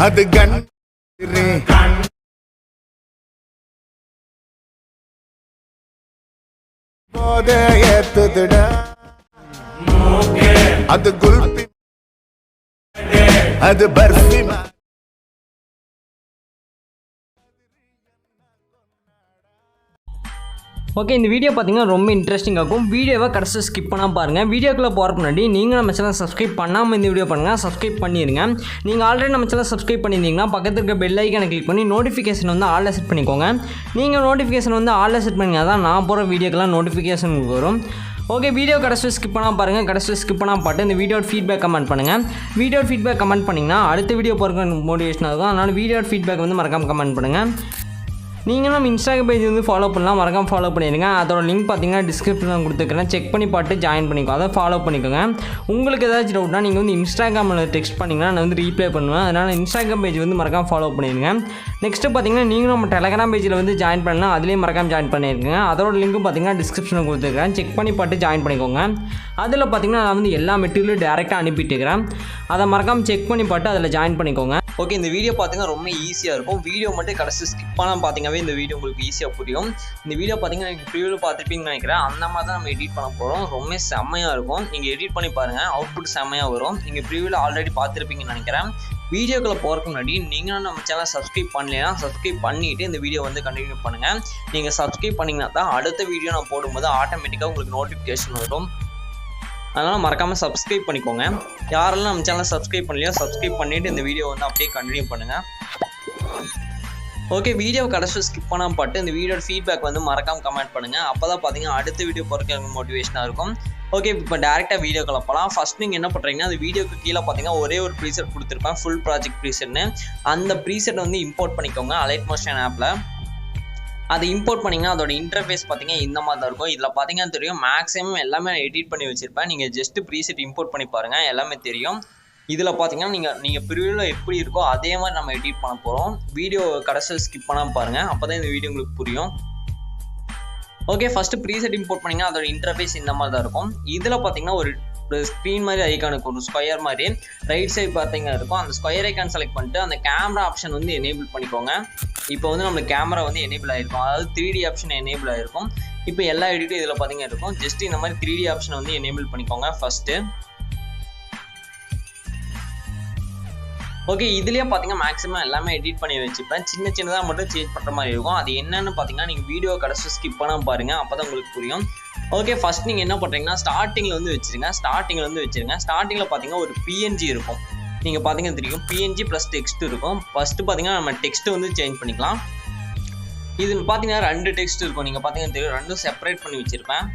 அது கண் போத ஏத்துதுடா அது குல்பி அது பர்ஃபி ஓகே, இந்த வீடியோ பார்த்தீங்கன்னா ரொம்ப இன்ட்ரெஸ்டிங்காக இருக்கும். வீடியோவை கடைசி ஸ்கிப் பண்ணாமல் பாருங்கள். வீடியோக்குள்ளே போகிறதுக்கு முன்னாடி நீங்கள் நம்ம சேனல் சப்ஸ்கிரைப் பண்ணாமல் இந்த வீடியோ பண்ணுங்கள். சப்ஸ்கிரைப் பண்ணிடுங்க. நீங்கள் ஆல்ரெடி நம்ம சேனல் சப்ஸ்கிரைப் பண்ணியிருந்தீங்கன்னா பக்கத்தில் இருக்க பெல் ஐக்கானை கிளிக் பண்ணி நோட்டிஃபிகேஷன் வந்து ஆல்ல செட் பண்ணிக்கோங்க. நீங்கள் நோட்டிஃபிகேஷன் வந்து ஆல்ல செட் பண்ணிங்கன்னா தான் நான் போகிற வீடியோக்கெல்லாம் நோட்டிஃபிகேஷன் வரும். ஓகே, வீடியோ கடைசி ஸ்கிப் பண்ணாமல் பாருங்கள். கடைசி ஸ்கிப் பண்ணாமல் பாட்டு இந்த வீடியோட ஃபீட்பேக் கமெண்ட் பண்ணுங்கள். வீடியோ ஃபீட்பேக் கமெண்ட் பண்ணிங்கன்னா அடுத்த வீடியோ போகிறதுக்கு மோட்டிவேஷனாக இருக்கும். அதனால் வீடியோ ஃபீட்பேக் வந்து மறக்காமல் கமெண்ட் பண்ணுங்கள். நீங்கள் நம்ம இன்ஸ்டாகிராம் பேஜ் வந்து ஃபாலோ பண்ணலாம், மறக்காமல் ஃபாலோ பண்ணிடுங்க. அதோட லிங்க் பார்த்தீங்கன்னா டிஸ்கிரிப்ஷனில் கொடுத்துருக்கேன். செக் பண்ணி பார்த்து ஜாயின் பண்ணிக்கோ, அதை ஃபாலோ பண்ணிக்கோங்க. உங்களுக்கு ஏதாச்சும் டவுட்னா நீங்கள் வந்து இன்ஸ்டாகிராமில் டெக்ஸ்ட் பண்ணிங்கன்னா நான் வந்து ரீப்ளை பண்ணுவேன். அதனால் இன்ஸ்டாகிராம் பேஜ் வந்து மறக்காமல் ஃபாலோ பண்ணிடுங்க. நெக்ஸ்ட்டு பார்த்தீங்கன்னா நீங்களும் நம்ம டெலகிராம் பேஜில் வந்து ஜாயின் பண்ணலாம், அதுலேயும் மறக்காமல் ஜாயின் பண்ணியிருக்கேங்க. அதோட லிங்க்கும் பார்த்தீங்கன்னா டிஸ்கிரிப்ஷனில் கொடுத்துருக்கேன். செக் பண்ணி பார்த்து ஜாயின் பண்ணிக்கோங்க. அதில் பார்த்தீங்கன்னா நான் வந்து எல்லா மெட்டீரியலும் டேரெக்டாக அனுப்பிட்டுருக்கிறேன். அதை மறக்காமல் செக் பண்ணி பார்த்து அதில் ஜாயின் பண்ணிக்கோங்க. ஓகே, இந்த வீடியோ பார்த்தீங்கன்னா ரொம்ப ஈஸியாக இருக்கும். வீடியோ மட்டும் கடைசி ஸ்கிப் பண்ணாமல் பார்த்தீங்கன்னாவே இந்த வீடியோ உங்களுக்கு ஈஸியாக புரியும். இந்த வீடியோ பார்த்தீங்கன்னா நீங்கள் ப்ரிவியூவில் பார்த்துருப்பீங்கன்னு நினைக்கிறேன். அந்த மாதிரி தான் நம்ம எடிட் பண்ண போகிறோம். ரொம்ப செம்மையாக இருக்கும். நீங்கள் எடிட் பண்ணி பாருங்கள், அவுட்புட் செம்மையாக வரும். நீங்கள் ப்ரிவியூவில் ஆல்ரெடி பார்த்துருப்பீங்கன்னு நினைக்கிறேன். வீடியோக்குள்ளே போகிறதுக்கு முன்னாடி நீங்களும் நம்ம சேனல் சப்ஸ்கிரைப் பண்ணலைன்னா சப்ஸ்கிரைப் பண்ணிவிட்டு இந்த வீடியோ வந்து கண்டினியூ பண்ணுங்கள். நீங்கள் சப்ஸ்கிரைப் பண்ணிங்கன்னா தான் அடுத்த வீடியோ நான் போடும்போது ஆட்டோமேட்டிக்காக உங்களுக்கு நோட்டிஃபிகேஷன் வரும். அதனால் மறக்காமல் சப்ஸ்கிரைப் பண்ணிக்கோங்க. யாரெல்லாம் நம்ம சேனலை சப்ஸ்கிரைப் பண்ணலையோ சப்ஸ்கிரைப் பண்ணிவிட்டு இந்த வீடியோ வந்து அப்படியே கண்டினியூ பண்ணுங்கள். ஓகே, வீடியோவை கடைசி ஸ்கிப் பண்ணாமல் பாட்டு இந்த வீடியோட ஃபீட்பேக் வந்து மறக்காமல் கமெண்ட் பண்ணுங்கள். அப்போ தான் பார்த்தீங்கன்னா அடுத்த வீடியோ போகிறதுக்கு எனக்கு மோட்டிவேஷனாக இருக்கும். ஓகே, இப்போ டேரெக்டாக வீடியோக்குள்ள போகலாம். ஃபஸ்ட் நீங்கள் என்ன பண்ணுறீங்கன்னா அந்த வீடியோக்கு கீழே பார்த்தீங்கன்னா ஒரே ஒரு ப்ரீசெட் கொடுத்துருப்பேன், ஃபுல் ப்ராஜெக்ட் ப்ரீசெட்னு. அந்த ப்ரீசெட் வந்து இம்போர்ட் பண்ணிக்கோங்க அலைட் மோஷன் ஆப்பில். அதை இம்போர்ட் பண்ணிங்கன்னா அதோட இன்டர்ஃபேஸ் பார்த்தீங்கன்னா இந்த மாதிரி தான் இருக்கும். இதில் பார்த்தீங்கன்னா தெரியும் மேக்ஸிமம் எல்லாமே எடிட் பண்ணி வச்சுருப்பேன். நீங்கள் ஜஸ்ட் ப்ரீசெட் இம்போர்ட் பண்ணி பாருங்கள், எல்லாமே தெரியும். இதில் பார்த்தீங்கன்னா நீங்கள் ப்ரிவியூவில் எப்படி இருக்கோ அதே மாதிரி நம்ம எடிட் பண்ண போகிறோம். வீடியோ கடைசியில் ஸ்கிப் பண்ணாமல் பாருங்கள், அப்போ தான் இந்த வீடியோ உங்களுக்கு புரியும். ஓகே, ஃபஸ்ட்டு ப்ரீசெட் இம்போர்ட் பண்ணிங்கன்னா அதோட இன்டர்ஃபேஸ் இந்த மாதிரி தான் இருக்கும். இதில் பார்த்தீங்கன்னா ஒரு ஸ்க்ரீன் மாதிரி ஐக்கானுக்கு ஒரு ஸ்கொயர் மாதிரி ரைட் சைடு பார்த்தீங்கன்னா இருக்கும். அந்த ஸ்கொயர் ஐக்கான் செலக்ட் பண்ணிட்டு அந்த கேமரா ஆப்ஷன் வந்து எனேபிள் பண்ணிக்கோங்க. இப்போ வந்து நம்மளுக்கு கேமரா வந்து எனேபிள் ஆகிருக்கும், அதாவது 3D ஆப்ஷன் எனேபிள் ஆகிருக்கும். இப்போ எல்லா எடிட்டும் இதில் பார்த்தீங்கன்னா இருக்கும். ஜஸ்ட் இந்த மாதிரி 3D ஆப்ஷனை வந்து எனேபிள் பண்ணிக்கோங்க ஃபஸ்ட்டு. ஓகே, இதுலேயே பார்த்தீங்கன்னா மேக்ஸிமம் எல்லாமே எடிட் பண்ணி வச்சுப்பேன். சின்னதாக மட்டும் சேஞ்ச் பண்ணுற மாதிரி இருக்கும். அது என்னென்னு பார்த்தீங்கன்னா நீங்கள் வீடியோ கடைசி ஸ்கிப் பண்ணாமல் பாருங்கள், அப்போ தான் உங்களுக்கு புரியும். ஓகே, ஃபஸ்ட் நீங்கள் என்ன பண்ணுறீங்கன்னா ஸ்டார்டிங்கில் வந்து வச்சுருங்க. ஸ்டார்டிங்கில் பார்த்தீங்கன்னா ஒரு PNG இருக்கும். நீங்கள் பார்த்தீங்கன்னா தெரியும் PNG ப்ளஸ் டெக்ஸ்ட் இருக்கும். ஃபஸ்ட்டு பார்த்தீங்கன்னா நம்ம டெக்ஸ்ட்டு வந்து சேஞ்ச் பண்ணிக்கலாம். இதில் பார்த்தீங்கன்னா 2 டெக்ஸ்ட் இருக்கும். நீங்கள் பார்த்தீங்கன்னா தெரியும், 2 செப்பரேட் பண்ணி வச்சுருப்பேன்.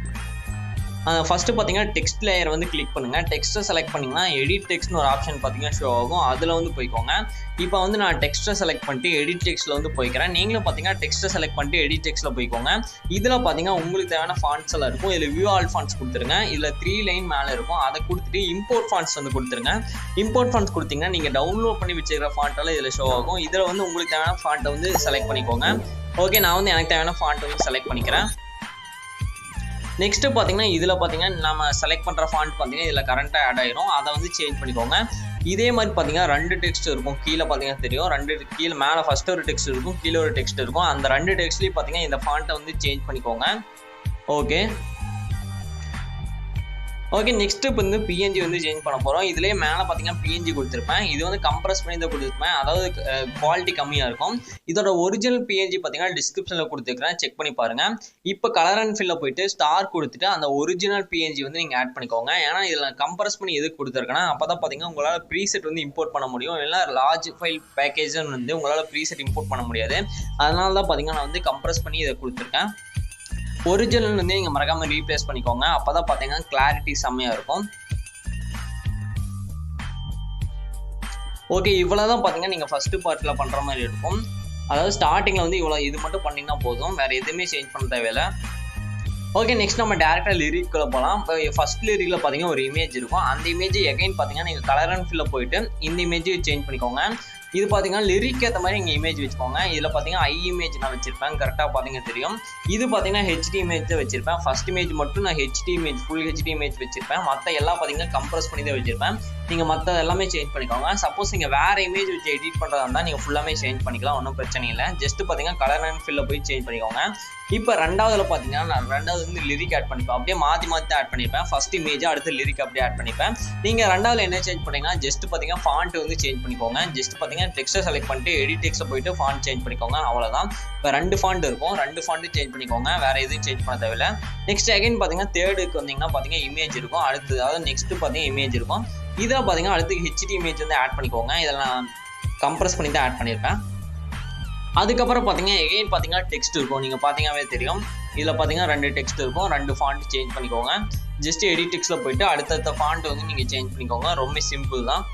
ஃபஸ்ட்டு பார்த்தீங்கன்னா டெக்ஸ்ட் லேயர் வந்து கிளிக் பண்ணுங்கள். டெக்ஸ்ட்டை செலக்ட் பண்ணிங்கன்னா எடிட் டெக்ஸ்ட்னு ஒரு ஆப்ஷன் பார்த்தீங்கன்னா ஷோ ஆகும். அதில் வந்து போய்க்கோங்க. இப்போ வந்து நான் டெக்ஸ்ட்டை செலக்ட் பண்ணிட்டு எடிட் டெக்ஸ்ட்டில் வந்து போய்க்கிறேன். நீங்களும் பார்த்தீங்கன்னா டெக்ஸ்ட்டை செலக்ட் பண்ணிட்டு எடிட் டெக்ஸ்ட்டில் போய்க்கோங்க. இதில் பார்த்தீங்கன்னா உங்களுக்கு தேவையான ஃபாண்ட்ஸ் எல்லாம் இருக்கும். இதில் வியூ ஆல் ஃபாண்ட்ஸ் கொடுத்துருங்க. இதில் 3 லைன் மேலே இருக்கும், அதை கொடுத்துட்டு இம்போர்ட் ஃபாண்ட்ஸ் வந்து கொடுத்துருங்க. இம்போர்ட் ஃபாண்ட்ஸ் கொடுத்தீங்கன்னா நீங்கள் டவுன்லோட் பண்ணி வச்சுக்கிற ஃபாண்ட்டெல்லாம் இதில் ஷோ ஆகும். இதில் வந்து உங்களுக்கு தேவையான ஃபாண்ட்டை வந்து செலக்ட் பண்ணிக்கோங்க. ஓகே, நான் வந்து எனக்கு தேவையான ஃபாண்ட்டை வந்து செலக்ட் பண்ணிக்கிறேன். நெக்ஸ்ட்டு பார்த்தீங்கன்னா இதில் பார்த்தீங்கன்னா நம்ம செலக்ட் பண்ணுற ஃபாண்ட் பார்த்தீங்கன்னா இதில் கரண்ட்டாக ஆட் ஆகிரும். அதை வந்து சேஞ்ச் பண்ணிக்கோங்க. இதே மாதிரி பார்த்தீங்கன்னா 2 டெக்ஸ்ட் இருக்கும். கீழே பார்த்தீங்கன்னா தெரியும் 2 கீழே மேலே ஃபஸ்ட்டு ஒரு டெக்ஸ்ட் இருக்கும், கீழே ஒரு டெக்ஸ்ட் இருக்கும். அந்த 2 டெக்ஸ்ட்லேயும் பார்த்தீங்கன்னா இந்த ஃபாண்ட்டை வந்து சேஞ்ச் பண்ணிக்கோங்க. ஓகே, நெக்ஸ்ட்டு இப்போ வந்து PNG வந்து சேஞ்ச் பண்ண போகிறோம். இதுலேயே மேலே பார்த்தீங்கன்னா PNG கொடுத்துருப்பேன். இது வந்து கம்ப்ரஸ் பண்ணி தான் கொடுத்துருப்பேன், அதாவது குவாலிட்டி கம்மியாக இருக்கும். இதோட ஒரிஜினல் PNG பார்த்தீங்கன்னா டிஸ்கிரிப்ஷனில் கொடுத்துருக்கிறேன், செக் பண்ணி பாருங்கள். இப்போ கலர் அண்ட் ஃபில்ல போயிட்டு ஸ்டார் கொடுத்துட்டு அந்த ஒரிஜினல் PNG வந்து நீங்கள் ஆட் பண்ணிக்கோங்க. ஏன்னா இதில் கம்ப்ரஸ் பண்ணி எதுக்கு கொடுத்துருக்கேன்னா அப்போ தான் பார்த்தீங்கன்னா உங்களால் ப்ரீசெட் வந்து இம்போர்ட் பண்ண முடியும். இல்லைனா லார்ஜ் ஃபைல் பேக்கேஜ்னு வந்து உங்களால் ப்ரீசெட் இம்போர்ட் பண்ண முடியாது. அதனால தான் பார்த்தீங்கன்னா நான் வந்து கம்ப்ரஸ் பண்ணி இதை கொடுத்துருக்கேன். ஒரிஜினல் வந்து நீங்கள் மறக்காமல் ரீப்ளேஸ் பண்ணிக்கோங்க. அப்போ தான் பார்த்தீங்கன்னா கிளாரிட்டி செம்மையாக இருக்கும். ஓகே, இவ்வளோ தான் பார்த்தீங்கன்னா நீங்கள் ஃபஸ்ட்டு பார்ட்டில் பண்ணுற மாதிரி இருக்கும். அதாவது ஸ்டார்டிங்கில் வந்து இவ்வளோ இது மட்டும் பண்ணிங்கன்னா போதும், வேறு எதுவுமே சேஞ்ச் பண்ண தேவையில்லை. ஓகே, நெக்ஸ்ட் நம்ம டேரெக்டாக லிரிக்குள்ளே போகலாம். இப்போ ஃபஸ்ட் லிரிக்கில் பார்த்தீங்கன்னா ஒரு இமேஜ் இருக்கும். அந்த இமேஜ் எகைன் பார்த்தீங்கன்னா நீங்கள் கலர் அண்ட் ஃபில்ல போயிட்டு இந்த இமேஜை சேஞ்ச் பண்ணிக்கோங்க. இது பார்த்தீங்கன்னா லிரிக் ஏற்ற மாதிரி இங்கே இமேஜ் வச்சுக்கோங்க. இதில் பார்த்தீங்கன்னா இமேஜ் நான் வச்சிருப்பேன், கரெக்டாக பார்த்தீங்கன்னா தெரியும். இது பார்த்தீங்கன்னா HD இமேஜ் தான் வச்சிருப்பேன். ஃபர்ஸ்ட் இமேஜ் மட்டும் நான் HD image, full HD image வச்சிருப்பேன். மற்ற எல்லாம் பார்த்தீங்கன்னா கம்ப்ரஸ் பண்ணி தான் வச்சிருப்பேன். நீங்கள் மற்ற எல்லாமே சேஞ்ச் பண்ணிக்கோங்க. சப்போஸ் நீங்கள் வேறு இமேஜ் வச்சு எடிட் பண்ணுறதா இருந்தால் நீங்கள் ஃபுல்லாமே சேஞ்ச் பண்ணிக்கலாம், ஒன்றும் பிரச்சனை இல்லை. ஜஸ்ட்டு பார்த்தீங்கன்னா கலர் அண்ட் ஃபில்ல போய் சேஞ்ச் பண்ணிக்கோங்க. இப்போ ரெண்டாவதுல பார்த்தீங்கன்னா நான் ரெண்டாவது வந்து லிரிக் ஆட் பண்ணிப்பேன், அப்படியே மாற்றி மாற்றி ஆட் பண்ணிப்பேன். ஃபர்ஸ்ட் இமேஜ் அடுத்து லிரிக் அப்படியே ஆட் பண்ணிப்பேன். நீங்கள் ரெண்டாவதுல என்ன சேஞ்ச் பண்ணீங்கன்னா ஜஸ்ட் பார்த்தீங்கன்னா ஃபாண்ட் வந்து சேஞ்ச் பண்ணிக்கோங்க. ஜஸ்ட் பார்த்தீங்கன்னா டெக்ஸ்ட்டை செலக்ட் பண்ணிட்டு எடிட் டெக்ஸ்ட்டை போயிட்டு ஃபாண்ட் சேஞ்ச் பண்ணிக்கோங்க, அவ்வளோதான். இப்போ 2 ஃபாண்ட் இருக்கும், 2 ஃபாண்ட்டு சேஞ்ச் பண்ணிக்கோங்க, வேறு எதுவும் சேஞ்ச் பண்ண தேவையில்லை. நெக்ஸ்ட் அகைன் பார்த்தீங்கன்னா தேர்டுக்கு வந்தீங்கன்னா பார்த்தீங்கன்னா இமேஜ் இருக்கும், அடுத்து அதாவது நெக்ஸ்ட்டு பார்த்தீங்கன்னா இமேஜ் இருக்கும். இதில் பார்த்தீங்கன்னா அடுத்து ஹெச்டி இமேஜ் வந்து ஆட் பண்ணிக்கோங்க. இதெல்லாம் கம்ப்ரஸ் பண்ணி தான் ஆட் பண்ணியிருப்பேன். அதுக்கப்புறம் பார்த்தீங்கன்னா எகைன் பார்த்தீங்கன்னா டெக்ஸ்ட் இருக்கும், நீங்கள் பார்த்தீங்கன்னாவே தெரியும். இதில் பார்த்தீங்கன்னா 2 டெக்ஸ்ட் இருக்கும், 2 ஃபாண்ட் சேஞ்ச் பண்ணிக்கோங்க. ஜஸ்ட் எடிட் டெக்ஸ்ட்டில் போயிட்டு அடுத்தடுத்த ஃபாண்ட் வந்து நீங்கள் சேஞ்ச் பண்ணிக்கோங்க, ரொம்ப சிம்பிள் தான்.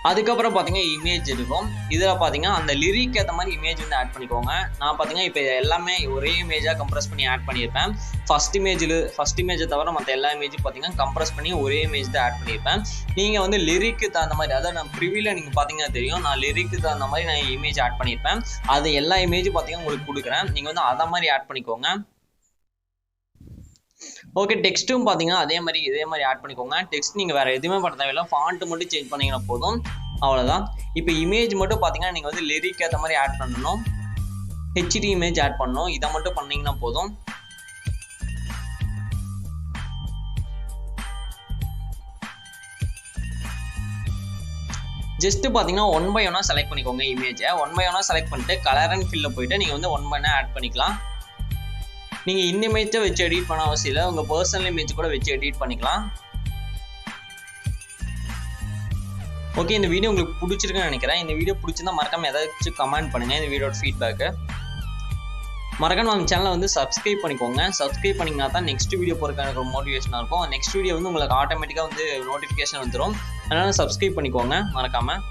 அதுக்கப்புறம் பார்த்தீங்கன்னா இமேஜ் இருக்கும், இதில் பார்த்தீங்கன்னா அந்த லிரிக் ஏற்ற மாதிரி இமேஜ் வந்து ஆட் பண்ணிக்கோங்க. நான் பார்த்தீங்கன்னா இப்போ எல்லாமே ஒரே இமேஜாக கம்ப்ரஸ் பண்ணி ஆட் பண்ணியிருப்பேன். ஃபஸ்ட் இமேஜை தவிர மற்ற எல்லா இமேஜும் பார்த்தீங்கன்னா கம்ப்ரஸ் பண்ணி ஒரே இமேஜ் தான் ஆட் பண்ணியிருப்பேன். நீங்கள் வந்து லிரிக்கு தகுந்த மாதிரி, அதாவது நான் ப்ரிவியூவில் நீங்கள் பார்த்தீங்கன்னா தெரியும், நான் லிரிக்கு தகுந்த மாதிரி நான் இமேஜ் ஆட் பண்ணியிருப்பேன். அது எல்லா இமேஜும் பார்த்தீங்கன்னா உங்களுக்கு கொடுக்குறேன், நீங்கள் வந்து அதை மாதிரி ஆட் பண்ணிக்கோங்க. ஓகே, டெக்ஸ்ட்டும் பார்த்தீங்கன்னா இதே மாதிரி ஆட் பண்ணிக்கோங்க. டெக்ஸ்ட் நீங்கள் வேறு எதுவுமே பண்ண தேவையில்லை, ஃபாண்ட்டு மட்டும் சேஞ்ச் பண்ணிங்கன்னா போதும், அவ்வளோதான். இப்போ இமேஜ் மட்டும் பார்த்தீங்கன்னா நீங்கள் வந்து லிரிக் ஏற்ற மாதிரி ஆட் பண்ணணும், ஹெச்டி இமேஜ் ஆட் பண்ணணும், இதை மட்டும் பண்ணிங்கன்னா போதும். ஜஸ்ட் பார்த்தீங்கன்னா 1 by 1 செலக்ட் பண்ணிக்கோங்க இமேஜை. 1 by 1 செலக்ட் பண்ணிட்டு கலர் அண்ட் ஃபில்ல போயிட்டு நீங்கள் வந்து 1 by 1 ஆட் பண்ணிக்கலாம். நீங்கள் இந்த இமேஜை வச்சு எடிட் பண்ண அவசியம் இல்லை, உங்கள் பர்சனல் இமேஜ் கூட வச்சு எடிட் பண்ணிக்கலாம். ஓகே, இந்த வீடியோ உங்களுக்கு பிடிச்சிருக்குன்னு நினைக்கிறேன். இந்த வீடியோ பிடிச்சிருந்தா மறக்காமல் ஏதாச்சும் கமெண்ட் பண்ணுங்கள், இந்த வீடியோட ஃபீட்பேக்கு. மறக்காம நம்ம சேனலை வந்து சப்ஸ்கிரைப் பண்ணிக்கோங்க. சப்ஸ்கிரைப் பண்ணிங்கன்னா தான் நெக்ஸ்ட் வீடியோ போகிறதுக்கு எனக்கு ஒரு மோட்டிவேஷனாக இருக்கும். நெக்ஸ்ட் வீடியோ வந்து உங்களுக்கு ஆட்டோமேட்டிக்காக வந்து நோட்டிஃபிகேஷன் வந்துடும், அதனால் சப்ஸ்கிரைப் பண்ணிக்கோங்க மறக்காமல்.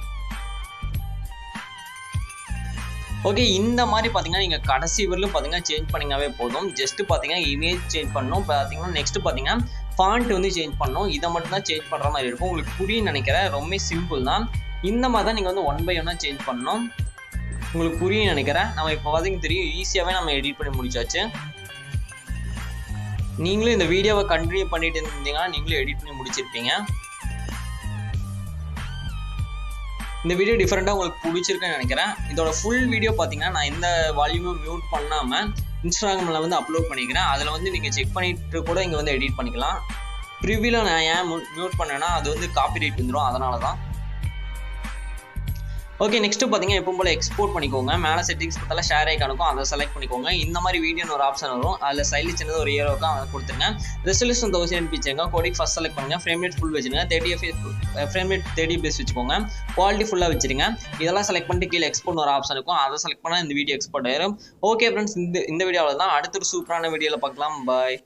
ஓகே, இந்த மாதிரி பார்த்தீங்கன்னா நீங்கள் கடைசி வரலும் பார்த்தீங்கன்னா சேஞ்ச் பண்ணிங்கனாவே போதும். ஜஸ்ட்டு பார்த்தீங்கன்னா இமேஜ் சேஞ்ச் பண்ணணும், பார்த்தீங்கன்னா நெக்ஸ்ட்டு பார்த்தீங்கன்னா ஃபாண்ட் வந்து சேஞ்ச் பண்ணணும், இதை மட்டும் தான் சேஞ்ச் பண்ணுற மாதிரி இருக்கும். உங்களுக்கு புரியும் நினைக்கிறேன், ரொம்ப சிம்பிள் தான். இந்த மாதிரி தான் நீங்கள் வந்து 1 by 1 சேஞ்ச் பண்ணணும், உங்களுக்கு புரியும் நினைக்கிறேன். நம்ம இப்போ பார்த்தீங்கன்னா தெரியும், ஈஸியாகவே நம்ம எடிட் பண்ணி முடிச்சாச்சு. நீங்களும் இந்த வீடியோவை கண்டினியூ பண்ணிட்டு இருந்தீங்கன்னா நீங்களும் எடிட் பண்ணி முடிச்சிருப்பீங்க. இந்த வீடியோ டிஃப்ரெண்ட்டாக உங்களுக்கு பிடிச்சிருக்குன்னு நினைக்கிறேன். இதோட ஃபுல் வீடியோ பார்த்தீங்கன்னா நான் எந்த வால்யூமும் மியூட் பண்ணாமல் இன்ஸ்டாகிராமில் வந்து அப்லோட் பண்ணிக்கிறேன். அதில் வந்து நீங்கள் செக் பண்ணிட்டு கூட இங்கே வந்து எடிட் பண்ணிக்கலாம். ப்ரிவியூவில் நான் ஏன் மியூட் பண்ணேன்னா அது வந்து காப்பிரைட் வந்துடும், அதனால தான். ஓகே, நெக்ஸ்ட்டு பார்த்தீங்கன்னா எப்பவும் போல் எக்ஸ்போர்ட் பண்ணிக்கோங்க. மேலே செட்டிங்ஸ் பார்த்தாலும் ஷேர் ஐக்கானுக்கும் அதை செலக்ட் பண்ணிக்கோங்க. இந்த மாதிரி வீடியோன்னு ஒரு ஆப்ஷன் வரும், அதில் சைடில் சின்னது ஒரு ஏரோக்கா அதை கொடுத்துருங்க. ரெசல்யூஷன் 1000 வச்சுருங்க. கோடிக் ஃபஸ்ட் செலக்ட் பண்ணுங்கள். ஃப்ரேம் ரேட் ஃபுல் வச்சுருங்க. 30 ஃப்ரேம் ரேட் 30 பேஸ் வச்சுக்கோங்க. குவாலிட்டி ஃபுல்லாக வச்சுருங்க. இதெல்லாம் செலக்ட் பண்ணிட்டு கீழே எக்ஸ்போர்ட் ஒரு ஆப்ஷன் இருக்கும், அதை செலக்ட் பண்ணால் இந்த வீடியோ எக்ஸ்போர்ட் ஆயிரும். ஓகே ஃப்ரெண்ட்ஸ், இந்த வீடியோவில் தான் அடுத்த ஒரு சூப்பரான வீடியோவில் பார்க்கலாம். பாய்.